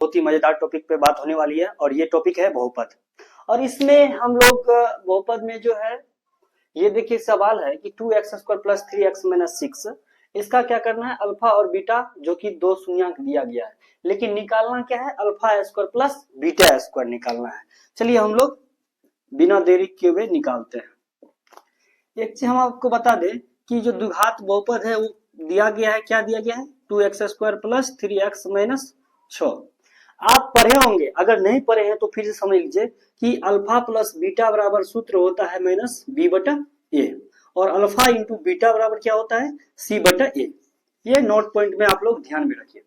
बहुत ही मजेदार टॉपिक पे बात होने वाली है और ये टॉपिक है बहुपद। और इसमें हम लोग बहुपद में जो है ये देखिए सवाल है कि 2x² प्लस 3x माइनस 6, इसका क्या करना है, अल्फा और बीटा जो कि दो शून्यंक दिया गया है, लेकिन निकालना क्या है, alpha square plus beta square निकालना है। चलिए हम लोग बिना देरी किए हुए निकालते हैं। एक चीज हम आपको बता दें कि जो द्विघात बहुपद है वो दिया गया है, क्या दिया गया है, 2x² प्लस 3x माइनस 6। आप पढ़े होंगे, अगर नहीं पढ़े हैं तो फिर से समझ लीजिए कि अल्फा प्लस बीटा बराबर सूत्र होता है माइनस बी बटा ए, और अल्फा इंटू बीटा बराबर क्या होता है, सी बटा ए। ये नोट पॉइंट में आप लोग ध्यान में रखिए,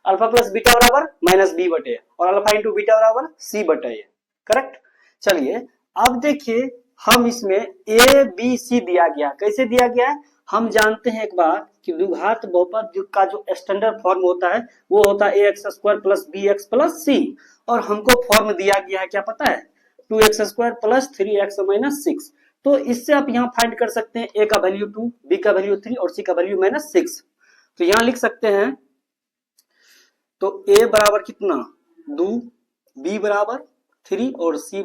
अल्फा प्लस बीटा बराबर माइनस बी बटे और अल्फा इंटू बीटा बराबर सी बटा ए, करेक्ट। चलिए अब देखिए हम इसमें ए बी सी दिया गया, कैसे दिया गया है, हम जानते हैं एक बात कि द्विघात बहुपद का जो स्टैंडर्ड फॉर्म होता है वो होता है ax² प्लस bx प्लस सी, और हमको फॉर्म दिया गया है क्या पता है, 2x² प्लस 3x माइनस 6। तो इससे आप यहाँ फाइंड कर सकते हैं a का वैल्यू 2, b का वैल्यू 3 और c का वैल्यू माइनस 6। तो यहाँ लिख सकते हैं, तो a बराबर कितना 2, b बराबर 3 और c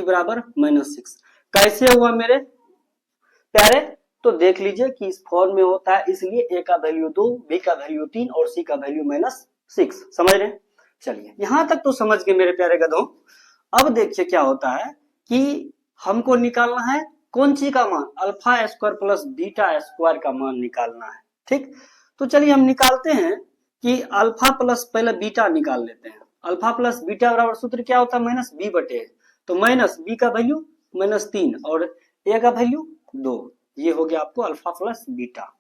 बराबर माइनस 6। कैसे हुआ मेरे प्यारे, तो देख लीजिए कि इस फॉर्म में होता है, इसलिए a का वैल्यू 2, b का वैल्यू 3 और c का वैल्यू माइनस 6। समझ रहे हैं, चलिए यहां तक तो समझ गए मेरे प्यारे गधों। अब देखिए क्या होता है कि हमको निकालना है कौन सी का मान, alpha square plus beta square का मान निकालना है, ठीक। तो चलिए हम निकालते हैं कि अल्फा प्लस, पहले बीटा निकाल लेते हैं। अल्फा प्लस बीटा बराबर सूत्र क्या होता है, माइनस बी बटे, तो माइनस बी का वैल्यू माइनस 3 और ए का वैल्यू 2, ये हो गया आपको अल्फा प्लस बीटा।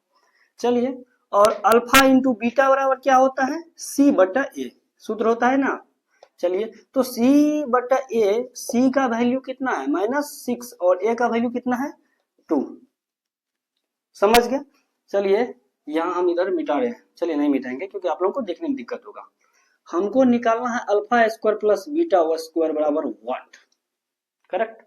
चलिए और अल्फा इंटू बीटा बराबर क्या होता है, सी बटा ए, सूत्र होता है ना। चलिए तो सी बटा ए, सी का वैल्यू कितना है माइनस 6 और ए का वैल्यू कितना है 2, समझ गए। चलिए यहाँ हम इधर मिटा रहे हैं, चलिए नहीं मिटाएंगे क्योंकि आप लोगों को देखने में दिक्कत होगा। हमको निकालना है alpha square plus beta square बराबर 1, करेक्ट।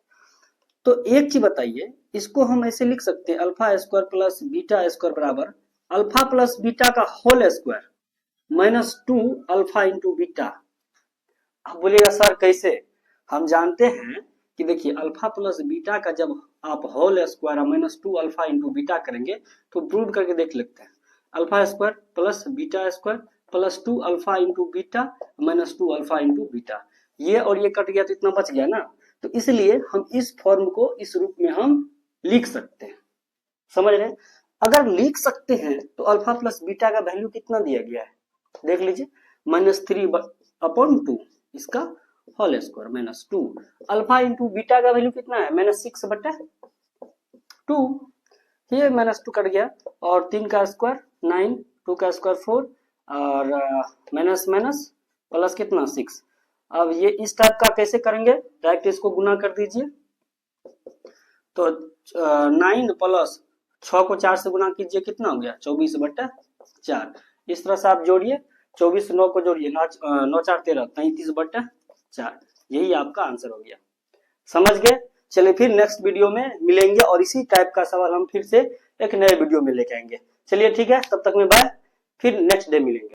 तो एक चीज बताइए, इसको हम ऐसे लिख सकते हैं, alpha square plus beta square बराबर अल्फा प्लस बीटा का whole square minus 2 alpha into beta. अब बोलिएगा सर कैसे, हम जानते हैं कि देखिए अल्फा प्लस बीटा का जब आप whole square minus 2 alpha into beta करेंगे तो प्रूव करके देख लेते हैं, alpha square plus beta square plus 2 alpha into beta minus 2 alpha into beta, ये और ये कट गया तो इतना बच गया ना। तो इसलिए हम इस फॉर्म को इस रूप में हम लिख सकते हैं, समझ रहे हैं। अगर लिख सकते हैं तो अल्फा प्लस बीटा का वैल्यू कितना दिया गया है, देख लीजिए माइनस 3/2, इसका whole square minus 2, alpha into beta का वैल्यू कितना है माइनस 6/2, ये माइनस 2 कट गया और 3 का स्क्वायर 9, 2 का स्क्वायर 4 और माइनस माइनस प्लस कितना 6। अब ये इस टाइप का कैसे करेंगे, डायरेक्ट इसको गुना कर दीजिए, तो 9 प्लस 6 को 4 से गुना कीजिए, कितना हो गया 24/4। इस तरह से आप जोड़िए, 24 9 को जोड़िए, 9 4 13, 33/4, यही आपका आंसर हो गया, समझ गए। चलिए फिर नेक्स्ट वीडियो में मिलेंगे और इसी टाइप का सवाल हम फिर से एक नए वीडियो में लेके आएंगे। चलिए ठीक है, तब तक में बाय, फिर नेक्स्ट डे मिलेंगे।